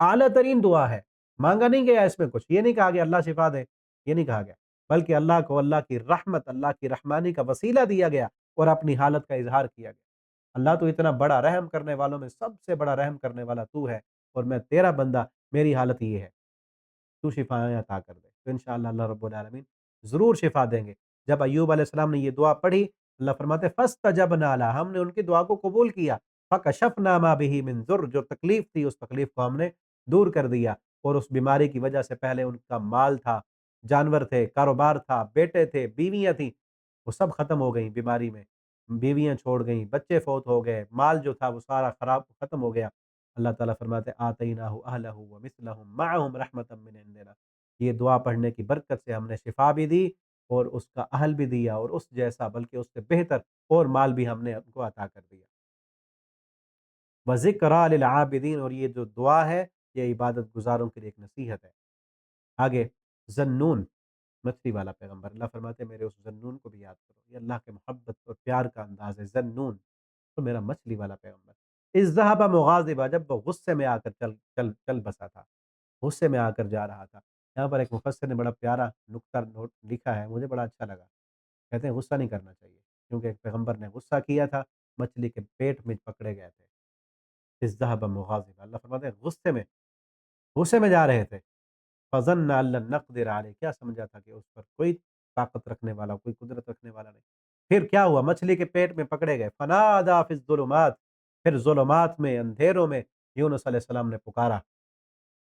اعلیٰ ترین دعا ہے، مانگا نہیں گیا اس میں کچھ، یہ نہیں کہا گیا اللہ شفا دے، یہ نہیں کہا گیا، بلکہ اللہ کو اللہ کی رحمت، اللہ کی رحمانی کا وسیلہ دیا گیا، اور اپنی حالت کا اظہار کیا گیا۔ اللہ تو اتنا بڑا رحم کرنے والوں میں سب سے بڑا رحم کرنے والا تو ہے، اور میں تیرا بندہ، میری حالت یہ ہے، تو شفائیں عطا کر دے، تو انشاءاللہ اللہ رب العالمین ضرور شفا دیں گے۔ جب ایوب علیہ السلام نے یہ دعا پڑھی، اللہ فرماتے فاستجبنا له، ہم نے ان کی دعا کو قبول کیا، فکشفنا ما به من ضر، جو تکلیف تھی اس تکلیف کو ہم نے دور کر دیا، اور اس بیماری کی وجہ سے پہلے ان کا مال تھا، جانور تھے، کاروبار تھا، بیٹے تھے، بیویاں تھیں، وہ سب ختم ہو گئیں بیماری میں، بیویاں چھوڑ گئیں، بچے فوت ہو گئے، مال جو تھا وہ سارا خراب ختم ہو گیا۔ اللہ تعالیٰ فرماتے آتیناہ اہلہ ومثلہم معہم رحمتا من عندنا، یہ دعا پڑھنے کی برکت سے ہم نے شفا بھی دی، اور اس کا اہل بھی دیا، اور اس جیسا بلکہ اس سے بہتر اور مال بھی ہم نے ان کو عطا کر دیا۔ وذکریٰ للعابدین، اور یہ جو دعا ہے یہ عبادت گزاروں کے لیے ایک نصیحت ہے۔ آگے ذنون، مچھلی والا پیغمبر، اللہ فرماتے ہیں میرے اس ذنون کو بھی یاد کرو، یہ اللہ کے محبت اور پیار کا انداز ہے، ذنون، تو میرا مچھلی والا پیغمبر، اذ ذہب مغاضبا، جب وہ غصے میں آ کر چل بسا تھا، غصے میں آ کر جا رہا تھا۔ یہاں پر ایک مفسر نے بڑا پیارا نکتہ نوٹ لکھا ہے، مجھے بڑا اچھا لگا، کہتے ہیں غصہ نہیں کرنا چاہیے، کیونکہ ایک پیغمبر نے غصہ کیا تھا، مچھلی کے پیٹ میں پکڑے گئے تھے، اذ ذہب مغاضبا، اللہ فرماتے ہیں غصے میں جا رہے تھے، فظن ان لن نقدر علیہ، کیا سمجھا تھا کہ اس پر کوئی طاقت رکھنے والا، کوئی قدرت رکھنے والا نہیں۔ پھر کیا ہوا، مچھلی کے پیٹ میں پکڑے گئے، فنادى فی الظلمات، پھر ظلمات میں، اندھیروں میں یونس علیہ السلام نے پکارا،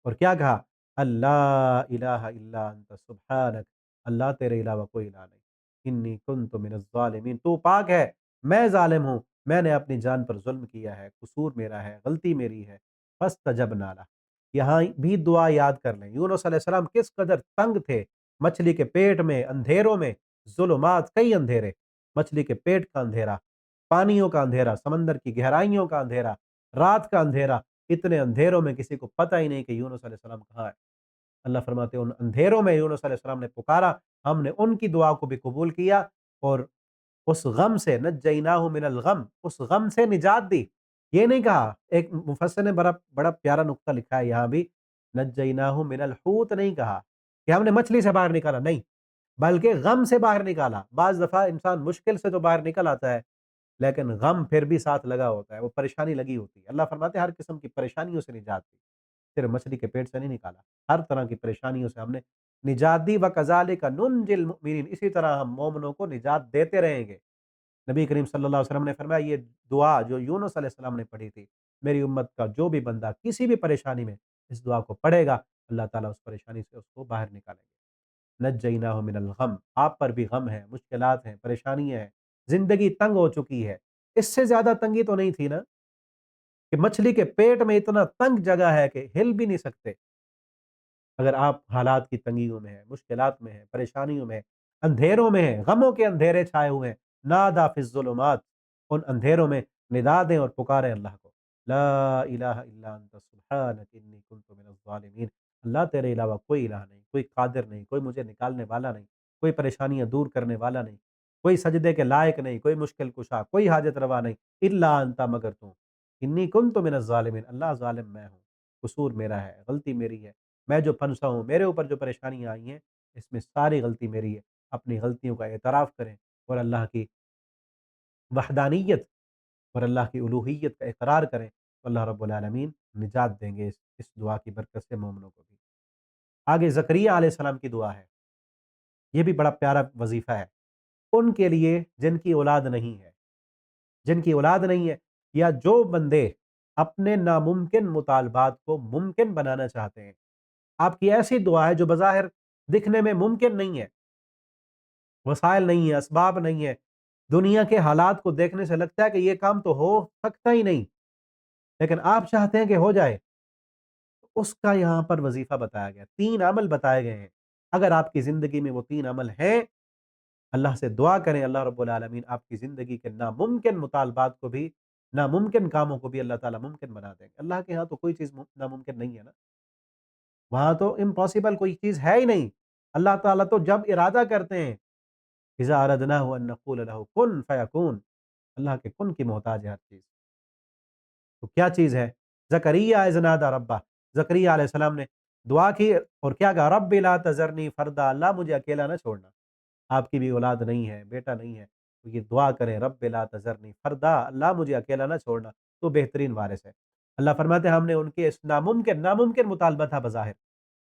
اور کیا کہا، اللہ الہ الا انت سبحانک، اللہ تیرے علاوہ کوئی الہ نہیں، انی کنت من الظالمین، تو پاک ہے، میں ظالم ہوں، میں نے اپنی جان پر ظلم کیا ہے، قصور میرا ہے، غلطی میری ہے، فاستجبنا لہ، یہاں بھی دعا یاد کر لیں، یونس علیہ السلام کس قدر تنگ تھے، مچھلی کے پیٹ میں، اندھیروں میں، ظلمات، کئی اندھیرے، مچھلی کے پیٹ کا اندھیرا، پانیوں کا اندھیرا، سمندر کی گہرائیوں کا اندھیرا، رات کا اندھیرا، اتنے اندھیروں میں کسی کو پتہ ہی نہیں کہ یونس علیہ السلام کہاں ہے۔ اللہ فرماتے ہیں ان اندھیروں میں یونس علیہ السلام نے پکارا، ہم نے ان کی دعا کو بھی قبول کیا، اور اس غم سے نجیناہ من الغم، اس غم سے نجات دی، یہ نہیں کہا، ایک مفسر نے بڑا بڑا پیارا نقطہ لکھا ہے یہاں بھی، نجیناہ من الحوت نہیں کہا کہ ہم نے مچھلی سے باہر نکالا، نہیں، بلکہ غم سے باہر نکالا۔ بعض دفعہ انسان مشکل سے تو باہر نکل آتا ہے، لیکن غم پھر بھی ساتھ لگا ہوتا ہے، وہ پریشانی لگی ہوتی ہے۔ اللہ فرماتے ہیں ہر قسم کی پریشانیوں سے نجات دی، صرف مچھلی کے پیٹ سے نہیں نکالا، ہر طرح کی پریشانیوں سے ہم نے نجات دی۔ وَكَذَلِكَ نُنْجِي الْمُؤْمِنِينَ، اسی طرح ہم مومنوں کو نجات دیتے رہیں گے۔ نبی کریم صلی اللہ علیہ وسلم نے فرمایا یہ دعا جو یونس علیہ السلام نے پڑھی تھی، میری امت کا جو بھی بندہ کسی بھی پریشانی میں اس دعا کو پڑھے گا، اللہ تعالیٰ اس پریشانی سے اس کو باہر نکالیں گے۔ نجیناہ من الغم، آپ پر بھی غم ہے، مشکلات ہیں، پریشانیاں ہیں، زندگی تنگ ہو چکی ہے، اس سے زیادہ تنگی تو نہیں تھی نا کہ مچھلی کے پیٹ میں اتنا تنگ جگہ ہے کہ ہل بھی نہیں سکتے۔ اگر آپ حالات کی تنگیوں میں ہیں، مشکلات میں ہیں، پریشانیوں میں ہیں، اندھیروں میں ہیں، غموں کے اندھیرے چھائے ہوئے ہیں، نادا فی الظلمات، ان اندھیروں میں ندا دیں اور پکاریں اللہ کو، لا الہ الا انت سبحانک انی کنت من الظالمین، اللہ تیرے علاوہ کوئی الہ نہیں، کوئی قادر نہیں، کوئی مجھے نکالنے والا نہیں، کوئی پریشانیاں دور کرنے والا نہیں، کوئی سجدے کے لائق نہیں، کوئی مشکل کشا، کوئی حاجت روا نہیں، الا انت، مگر تو، انی کنت من الظالمین، اللہ ظالم میں ہوں، قصور میرا ہے، غلطی میری ہے، میں جو پھنسا ہوں، میرے اوپر جو پریشانیاں آئی ہیں، اس میں ساری غلطی میری ہے۔ اپنی غلطیوں کا اعتراف کریں اور اللہ کی وحدانیت اور اللہ کی الوہیت کا اقرار کریں تو اللہ رب العالمین نجات دیں گے اس دعا کی برکت سے مومنوں کو بھی۔ آگے زکریہ علیہ السلام کی دعا ہے، یہ بھی بڑا پیارا وظیفہ ہے ان کے لیے جن کی اولاد نہیں ہے، جن کی اولاد نہیں ہے، یا جو بندے اپنے ناممکن مطالبات کو ممکن بنانا چاہتے ہیں۔ آپ کی ایسی دعا ہے جو بظاہر دکھنے میں ممکن نہیں ہے، وسائل نہیں ہے، اسباب نہیں ہے، دنیا کے حالات کو دیکھنے سے لگتا ہے کہ یہ کام تو ہو سکتا ہی نہیں، لیکن آپ چاہتے ہیں کہ ہو جائے، تو اس کا یہاں پر وظیفہ بتایا گیا، 3 عمل بتائے گئے ہیں۔ اگر آپ کی زندگی میں وہ 3 عمل ہیں، اللہ سے دعا کریں، اللہ رب العالمین آپ کی زندگی کے ناممکن مطالبات کو بھی، ناممکن کاموں کو بھی اللہ تعالیٰ ممکن بنا دیں گے۔ اللہ کے ہاں تو کوئی چیز ناممکن نہیں ہے نا، وہاں تو امپاسبل کوئی چیز ہے ہی نہیں۔ اللہ تعالیٰ تو جب ارادہ کرتے ہیں، اذا اردناہ ان نقول له کن فیکون، اللہ کے کن کی محتاج ہے ہر چیز۔ تو کیا چیز ہے؟ زکریا اذ نادى ربہ، زکریا علیہ السلام نے دعا کی اور کیا کہا، رب لا تذرنی فردا، اللہ مجھے اکیلا نہ چھوڑنا۔ آپ کی بھی اولاد نہیں ہے، بیٹا نہیں ہے، تو یہ دعا کریں، رب لا تذرنی فردا، اللہ مجھے اکیلا نہ چھوڑنا، تو بہترین وارث ہے۔ اللہ فرماتے ہیں ہم نے ان کے اس ناممکن مطالبہ تھا بظاہر،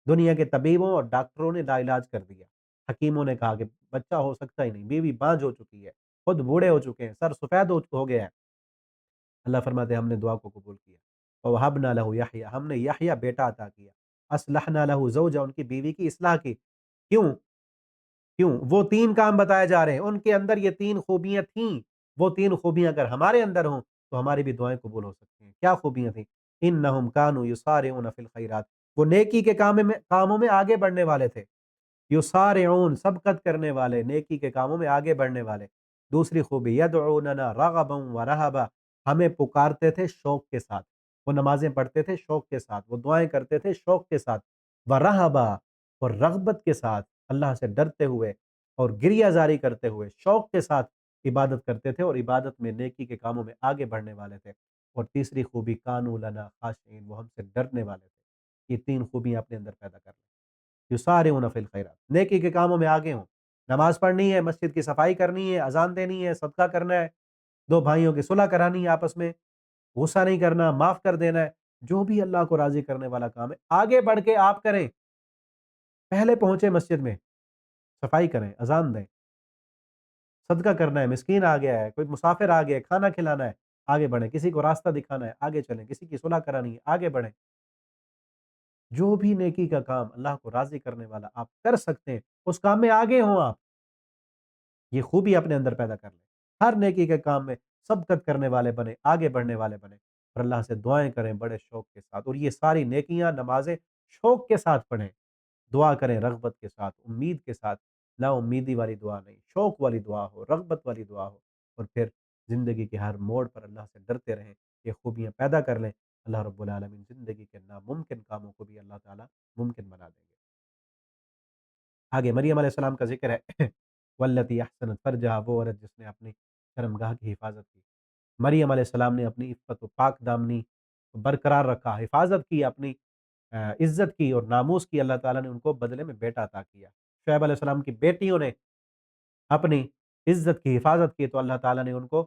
دنیا کے طبیبوں اور ڈاکٹروں نے لا علاج کر دیا، حکیموں نے کہا کہ بچہ ہو سکتا ہی نہیں، بیوی بانجھ ہو چکی ہے، خود بوڑھے ہو چکے ہیں، سر سفید ہو گیا ہے۔ اللہ فرماتے ہیں ہم نے دعا کو قبول کیا، وَوَهَبْنَا لَهُ يَحْيَىٰ، ہم نے یحییٰ بیٹا عطا کیا، أَصْلَحْنَا لَهُ زَوْجَهُ، ان کی بیوی کی اصلاح کی۔ کیوں؟ کیوں؟ وہ 3 کام بتائے جا رہے ہیں، ان کے اندر یہ 3 خوبیاں تھیں، وہ 3 خوبیاں اگر ہمارے اندر ہوں تو ہماری بھی دعائیں قبول ہو سکتی ہیں۔ کیا خوبیاں تھیں؟ إِنَّهُمْ كَانُوا يُسَارِعُونَ فِي الْخَيْرَاتِ، وہ نیکی کے کاموں میں آگے بڑھنے والے تھے، یسارعون سبقت کرنے والے، نیکی کے کاموں میں آگے بڑھنے والے۔ دوسری خوبی یدعوننا رغبا ورہبا، ہمیں پکارتے تھے شوق کے ساتھ، وہ نمازیں پڑھتے تھے شوق کے ساتھ، وہ دعائیں کرتے تھے شوق کے ساتھ، ورہبا اور رغبت کے ساتھ، اللہ سے ڈرتے ہوئے اور گریہ زاری کرتے ہوئے شوق کے ساتھ عبادت کرتے تھے اور عبادت میں نیکی کے کاموں میں آگے بڑھنے والے تھے۔ اور تیسری خوبی کانوا لنا خاشعین، وہ ہم سے ڈرنے والے تھے۔ یہ 3 خوبیاں اپنے اندر پیدا کر لیں۔ یسارعون فی الخیرات، نیکی کے کاموں میں آگے ہوں، نماز پڑھنی ہے، مسجد کی صفائی کرنی ہے، اذان دینی ہے، صدقہ کرنا ہے، 2 بھائیوں کی صلح کرانی ہے آپس میں، غصہ نہیں کرنا، معاف کر دینا ہے، جو بھی اللہ کو راضی کرنے والا کام ہے آگے بڑھ کے آپ کریں۔ پہلے پہنچے مسجد میں، صفائی کریں، اذان دیں، صدقہ کرنا ہے، مسکین آ گیا ہے، کوئی مسافر آ گیا ہے، کھانا کھلانا ہے، آگے بڑھیں، کسی کو راستہ دکھانا ہے، آگے چلیں، کسی کی صلح کرانی ہے، آگے بڑھیں۔ جو بھی نیکی کا کام اللہ کو راضی کرنے والا آپ کر سکتے ہیں، اس کام میں آگے ہوں آپ، یہ خوبی اپنے اندر پیدا کر لیں، ہر نیکی کے کام میں سبقت کرنے والے بنے، آگے بڑھنے والے بنے، اور اللہ سے دعائیں کریں بڑے شوق کے ساتھ، اور یہ ساری نیکیاں نمازیں شوق کے ساتھ پڑھیں، دعا کریں رغبت کے ساتھ، امید کے ساتھ، نا امیدی والی دعا نہیں، شوق والی دعا ہو، رغبت والی دعا ہو، اور پھر زندگی کے ہر موڑ پر اللہ سے ڈرتے رہیں، یہ خوبیاں پیدا کر لیں، اللہ رب العالمین زندگی کے ناممکن کاموں کو بھی اللہ تعالیٰ ممکن بنا دیں گے۔ آگے مریم علیہ السلام کا ذکر ہے والتی احسنت فرجہا، وہ عورت جس نے اپنی شرمگاہ کی حفاظت کی۔ مریم علیہ السلام نے اپنی عفت و پاک دامنی کو برقرار رکھا، حفاظت کی، اپنی عزت کی اور ناموس کی، اللہ تعالیٰ نے ان کو بدلے میں بیٹا عطا کیا۔ شعیب علیہ السلام کی بیٹیوں نے اپنی عزت کی حفاظت کی تو اللہ تعالیٰ نے ان کو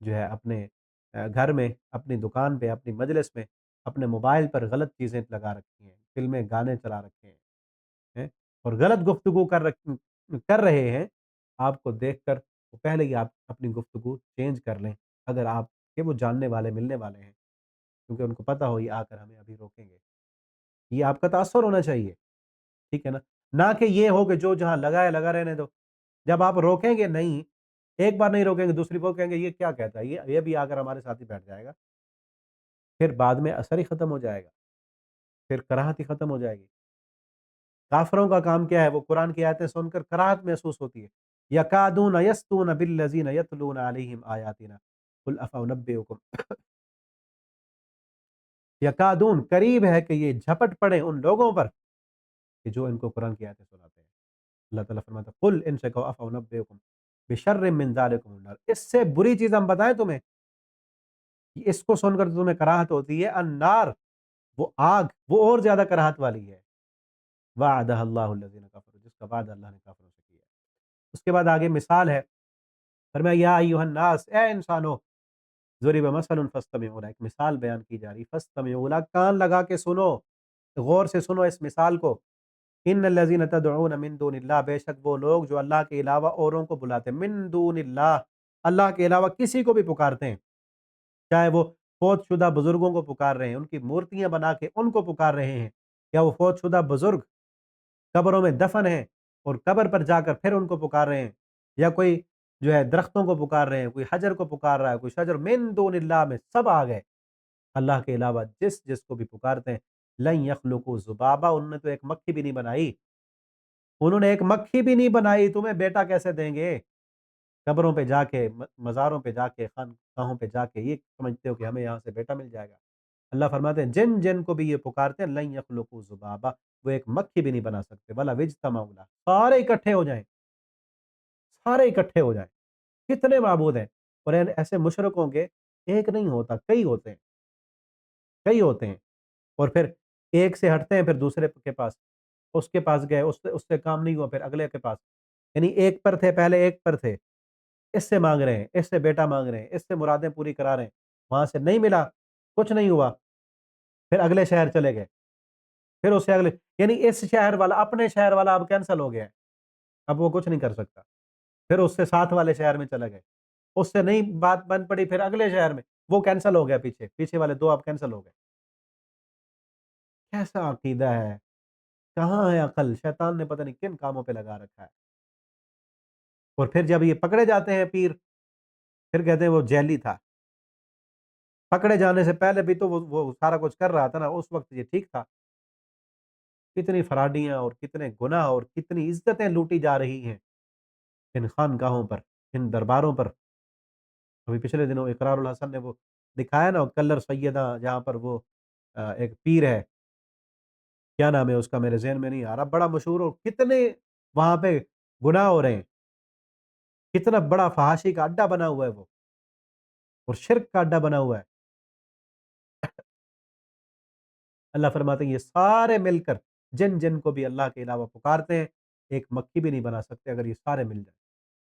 جو ہے اپنے گھر میں، اپنی دکان پہ، اپنی مجلس میں، اپنے موبائل پر غلط چیزیں لگا رکھی ہیں، فلمیں، گانے چلا رکھے ہیں اور غلط گفتگو کر رہے ہیں، آپ کو دیکھ کر تو پہلے ہی آپ اپنی گفتگو چینج کر لیں، اگر آپ کے وہ جاننے والے ملنے والے ہیں، کیونکہ ان کو پتہ ہو یہ آ کر ہمیں ابھی روکیں گے، یہ آپ کا تاثر ہونا چاہیے، ٹھیک ہے نا؟ نہ کہ یہ ہو کہ جو جہاں لگا ہے لگا رہنے دو، جب آپ روکیں گے نہیں، ایک بار نہیں روکیں گے، دوسری بار کہیں گے یہ کیا کہتا ہے، یہ بھی آ کر ہمارے ساتھ ہی بیٹھ جائے گا، پھر بعد میں اثر ہی ختم ہو جائے گا، پھر کراہت ہی ختم ہو جائے گی۔ کافروں کا کام کیا ہے؟ وہ قرآن کی آیتیں سن کر کراہت محسوس ہوتی ہے، یکادون یسطون بالذین یتلون علیہم آیاتنا قل افانبئکم یکادون قریب ہے کہ یہ جھپٹ پڑے ان لوگوں پر کہ جو ان کو قرآن کی آیتیں سناتے ہیں۔ اللہ تعالیٰ فرماتا ہے قل ان سے کہو افانبئکم بشر من ذالکم النار، اس سے بری چیز ہم بتائیں تمہیں، اس کو سن کر تمہیں کراہت ہوتی ہے، النار، وہ آگ، وہ اور زیادہ کراہت والی ہے، وعدہ اللہ الذین کفروا، جس کا وعدہ اللہ نے کافروں سے کیا ہے۔ اس کے بعد آگے مثال ہے، فرمایا یا ایھا الناس، اے انسانو، ضرب مثل فاستمعوا لہ، ایک مثال بیان کی جا رہی، فاستمعوا لہ، کان لگا کے سنو، غور سے سنو اس مثال کو، ان الذین تدعون من دون اللہ، بے شک وہ لوگ جو اللہ کے علاوہ اوروں کو بلاتے ہیں، من دون اللہ، اللہ کے علاوہ کسی کو بھی پکارتے ہیں، چاہے وہ فوت شدہ بزرگوں کو پکار رہے ہیں، ان کی مورتیاں بنا کے ان کو پکار رہے ہیں، یا وہ فوت شدہ بزرگ قبروں میں دفن ہیں اور قبر پر جا کر پھر ان کو پکار رہے ہیں، یا کوئی جو ہے درختوں کو پکار رہے ہیں، کوئی حجر کو پکار رہا ہے، کوئی شجر، من دون اللہ میں سب آ گئے، اللہ کے علاوہ جس جس کو بھی پکارتے ہیں، لن یخلقوا ذبابا، انہوں نے تو ایک مکھی بھی نہیں بنائی، انہوں نے ایک مکھی بھی نہیں بنائی، تمہیں بیٹا کیسے دیں گے؟ قبروں پہ جا کے، مزاروں پہ جا کے، خانقاہوں پہ جا کے یہ سمجھتے ہو کہ ہمیں یہاں سے بیٹا مل جائے گا؟ اللہ فرماتے ہیں جن جن کو بھی یہ پکارتے ہیں، لن یخلقوا ذبابا، وہ ایک مکھی بھی نہیں بنا سکتے، ولا اجتمعوا لہ، سارے اکٹھے ہو جائیں، سارے اکٹھے ہو جائیں، کتنے معبود ہیں، اور ایسے مشرک ہوں گے، ایک نہیں ہوتا، کئی ہوتے ہیں، کئی ہوتے ہیں، اور پھر ایک سے ہٹتے ہیں پھر دوسرے کے پاس، اس کے پاس گئے، اس سے کام نہیں ہوا، پھر اگلے کے پاس، یعنی ایک پر تھے پہلے، ایک پر تھے، اس سے مانگ رہے ہیں، اس سے بیٹا مانگ رہے ہیں، اس سے مرادیں پوری کرا رہے ہیں، وہاں سے نہیں ملا، کچھ نہیں ہوا، پھر اگلے شہر چلے گئے، پھر اس سے اگلے، یعنی اس شہر والا، اپنے شہر والا اب کینسل ہو گیا ہے، اب وہ کچھ نہیں کر سکتا، پھر اس سے ساتھ والے شہر میں چلے گئے، اس سے نہیں بات بن پڑی، پھر اگلے شہر میں، وہ کینسل ہو گیا، پیچھے پیچھے والے دو اب کینسل ہو گئے، کیسا عقیدہ ہے؟ کہاں ہے عقل؟ شیطان نے پتہ نہیں کن کاموں پہ لگا رکھا ہے، اور پھر جب یہ پکڑے جاتے ہیں پیر، پھر کہتے ہیں وہ جیلی تھا، پکڑے جانے سے پہلے بھی تو وہ سارا کچھ کر رہا تھا نا، اس وقت یہ ٹھیک تھا، کتنی فراڈیاں اور کتنے گناہ اور کتنی عزتیں لوٹی جا رہی ہیں ان خانقاہوں پر، ان درباروں پر، ابھی پچھلے دنوں اقرار الحسن نے وہ دکھایا نا، کلر سیدہ، جہاں پر وہ ایک پیر ہے، کیا نام ہے اس کا، میرے ذہن میں نہیں آ رہا، بڑا مشہور، اور کتنے وہاں پہ گناہ ہو رہے ہیں، کتنا بڑا فحاشی کا اڈا بنا ہوا ہے وہ، اور شرک کا اڈا بنا ہوا ہے، اللہ فرماتے ہیں یہ سارے مل کر، جن جن کو بھی اللہ کے علاوہ پکارتے ہیں، ایک مکھی بھی نہیں بنا سکتے اگر یہ سارے مل جائیں،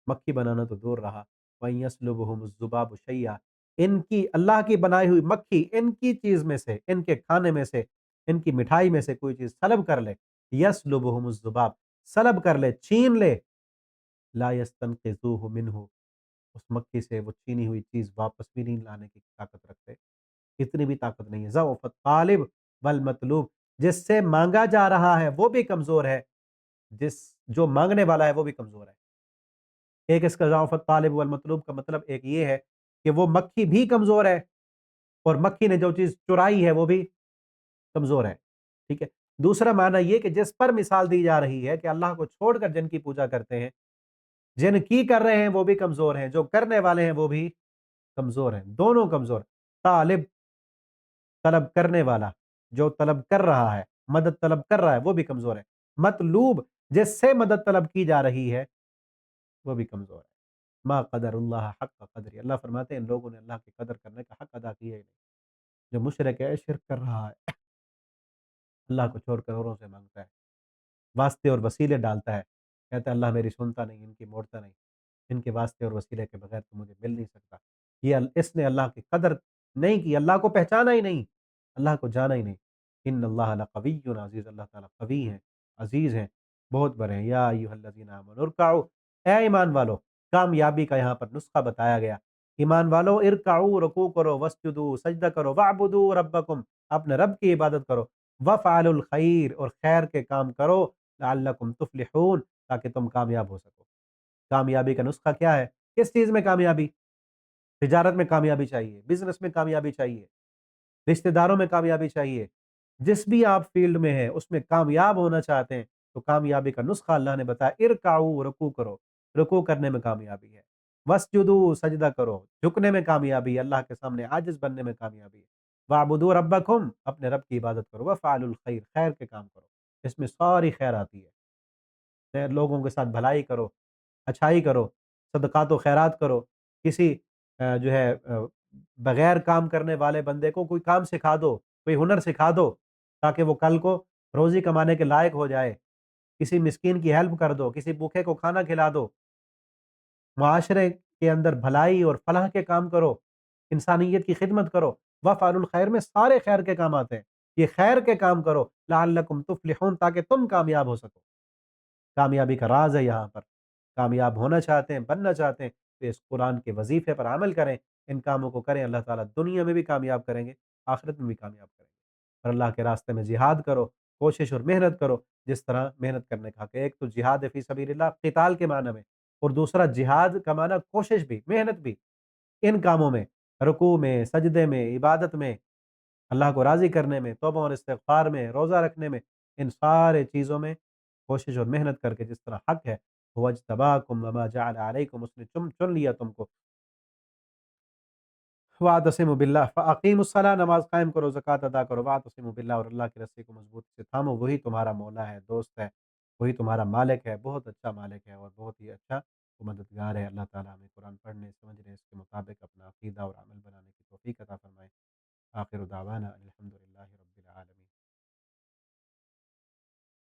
مکھی بنانا تو دور رہا، وَإِن يَسْلُبْهُمُ الذُّبَابُ شَيْئًا، ان کی اللہ کی بنائی ہوئی مکھی ان کی چیز میں سے، ان کے کھانے میں سے، ان کی مٹھائی میں سے کوئی چیز سلب کر لے، يَسْلُبْهُمُ الذُّبَاب، سلب کر لے، چھین لے، لا يَسْتَنقِذُوهُ مِنْهُ، اس مکھی سے وہ چھینی ہوئی چیز واپس بھی نہیں لانے کی طاقت رکھتے، اتنی بھی طاقت نہیں ہے، ضعف الطالب والمطلوب، جس سے مانگا جا رہا ہے وہ بھی کمزور ہے، جس جو مانگنے والا ہے وہ بھی کمزور ہے، ایک اس کا ضعف الطالب والمطلوب کا مطلب ایک یہ ہے کہ وہ مکھی بھی کمزور ہے، اور مکھی نے جو چیز چرائی ہے وہ بھی کمزور ہے، ٹھیک ہے، دوسرا معنی یہ کہ جس پر مثال دی جا رہی ہے کہ اللہ کو چھوڑ کر جن کی پوجا کرتے ہیں، جن کی کر رہے ہیں وہ بھی کمزور ہیں، جو کرنے والے ہیں وہ بھی کمزور ہیں، دونوں کمزور، طالب، طلب کرنے والا، جو طلب کر رہا ہے، مدد طلب کر رہا ہے وہ بھی کمزور ہے، مطلوب، جس سے مدد طلب کی جا رہی ہے وہ بھی کمزور ہے، ما قدر اللہ حق قدر، اللہ فرماتے ہیں ان لوگوں نے اللہ کی قدر کرنے کا حق ادا کیا ہی نہیں، جو مشرک ہے، شرک کر رہا ہے، اللہ کو چھوڑ کر اوروں سے مانگتا ہے، واسطے اور وسیلے ڈالتا ہے، کہتا ہے اللہ میری سنتا نہیں، ان کی موڑتا نہیں، ان کے واسطے اور وسیلے کے بغیر تو مجھے مل نہیں سکتا، اس نے اللہ کی قدر نہیں کی، اللہ کو پہچانا ہی نہیں، اللہ کو جانا ہی نہیں۔ ان اللہ لقوی عزیز، اللہ تعالیٰ قوی ہیں، عزیز ہیں، بہت بڑے ہیں۔ یا ایھا الذین آمنوا ارکعوا، اے ایمان والو، کامیابی کا یہاں پر نسخہ بتایا گیا۔ ایمان والو ارکعوا، رکوع کرو، واسجدوا، سجدہ کرو، واعبدوا ربکم، اپنے رب کی عبادت کرو، وفعلوا الخیر، اور خیر کے کام کرو، لعلکم تفلحون، تاکہ تم کامیاب ہو سکو۔ کامیابی کا نسخہ کیا ہے؟ کس چیز میں کامیابی؟ تجارت میں کامیابی چاہیے، بزنس میں کامیابی چاہیے، رشتہ داروں میں کامیابی چاہیے، جس بھی آپ فیلڈ میں ہیں اس میں کامیاب ہونا چاہتے ہیں تو کامیابی کا نسخہ اللہ نے بتایا، ارکعوا، رکوع کرو، رکوع کرنے میں کامیابی ہے، واسجدوا، سجدہ کرو، جھکنے میں کامیابی ہے، اللہ کے سامنے عاجز بننے میں کامیابی ہے، واعبدوا ربکم، اپنے رب کی عبادت کرو، وفعلوا الخیر، خیر کے کام کرو، اس میں ساری خیر آتی ہے، لوگوں کے ساتھ بھلائی کرو، اچھائی کرو، صدقات و خیرات کرو، کسی جو ہے بغیر کام کرنے والے بندے کو کوئی کام سکھا دو، کوئی ہنر سکھا دو، تاکہ وہ کل کو روزی کمانے کے لائق ہو جائے، کسی مسکین کی ہیلپ کر دو، کسی بھوکے کو کھانا کھلا دو، معاشرے کے اندر بھلائی اور فلاح کے کام کرو، انسانیت کی خدمت کرو، وفعلوا الخیر میں سارے خیر کے کام آتے ہیں، یہ خیر کے کام کرو، لعلکم تفلحون، تاکہ تم کامیاب ہو سکو۔ کامیابی کا راز ہے یہاں پر، کامیاب ہونا چاہتے ہیں، بننا چاہتے ہیں تو اس قرآن کے وظیفے پر عمل کریں، ان کاموں کو کریں، اللہ تعالیٰ دنیا میں بھی کامیاب کریں گے، آخرت میں بھی کامیاب کریں گے۔ اور اللہ کے راستے میں جہاد کرو، کوشش اور محنت کرو، جس طرح محنت کرنے کا حق ہے۔ ایک تو جہاد فی سبیل اللہ قتال کے معنی میں، اور دوسرا جہاد کا معنی کوشش بھی، محنت بھی، ان کاموں میں، رکوع میں، سجدے میں، عبادت میں، اللہ کو راضی کرنے میں، توبہ اور استغفار میں، روزہ رکھنے میں، ان سارے چیزوں میں کوشش اور محنت کر کے جس طرح حق ہے، هو اجتباکم وما جعل علیکم، اس نے چن لیا تم کو، واعتصموا باللہ، فاقیموا الصلاۃ، نماز قائم کرو، زکوٰۃ ادا کرو، واعتصموا باللہ، اور اللہ کی رسی کو مضبوطی سے تھامو، وہی تمہارا مولا ہے، دوست ہے، وہی تمہارا مالک ہے، بہت اچھا مالک ہے اور بہت ہی اچھا مددگار ہے۔ اللہ تعالیٰ ہمیں قرآن پڑھنے، سمجھنے، اس کے مطابق اپنا عقیدہ اور عمل بنانے کی توفیق عطا فرمائے۔ آخر دعوانا